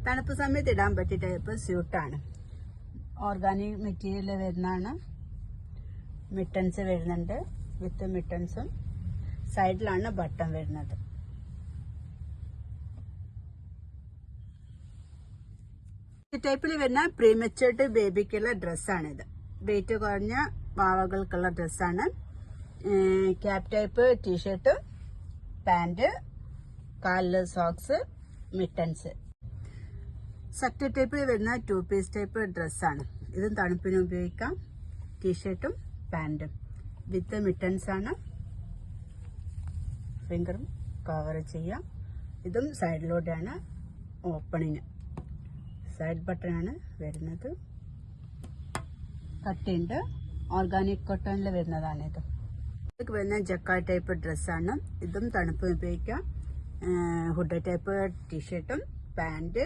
തണുപ്പ് സമയത്ത് ഇടാൻ പറ്റിയ ടൈപ്പ് സ്യൂട്ടാണ്. ഓർഗാനിക് മെറ്റീരിയൽ വരുന്നതാണ്. മിട്ടൻസ് വരുന്നുണ്ട്. വിത്ത് മിട്ടൻസും സൈഡിലാണ് ബട്ടൺ വരുന്നത്. ഈ ടൈപ്പിൽ വരുന്ന പ്രീമച്യൂർഡ് ബേബിക്കുള്ള ഡ്രസ്സാണിത്. വെയിറ്റ് കുറഞ്ഞ വാവകൾക്കുള്ള ഡ്രസ്സാണ്. ക്യാപ് ടൈപ്പ് ടീഷർട്ട്, പാന്റ്, കാലില് സോക്സ്, മിട്ടൻസ്. സെറ്റ് ടൈപ്പിൽ വരുന്ന 2 പീസ് ടൈപ്പ് ഡ്രസ്സാണ്. ഇതും തണുപ്പിന് ഉപയോഗിക്കാം. ടീഷർട്ടും പാന്റും വിത്ത് മിട്ടൻസ് ആണ്. ഫിംഗറും കവർ ചെയ്യാം. ഇതും സൈഡിലൂടെയാണ് ഓപ്പണിങ്. സൈഡ് ബട്ടൺ ആണ് വരുന്നത്. കട്ടുണ്ട്. ഓർഗാനിക് കോട്ടണിൽ വരുന്നതാണ് ഇത്. ഇതൊക്കെ വരുന്ന ജക്കാ ടൈപ്പ് ഡ്രസ്സാണ്. ഇതും തണുപ്പിന് ഉപയോഗിക്കാം. ഹുഡ് ടൈപ്പ് ടീഷർട്ടും പാന്റ്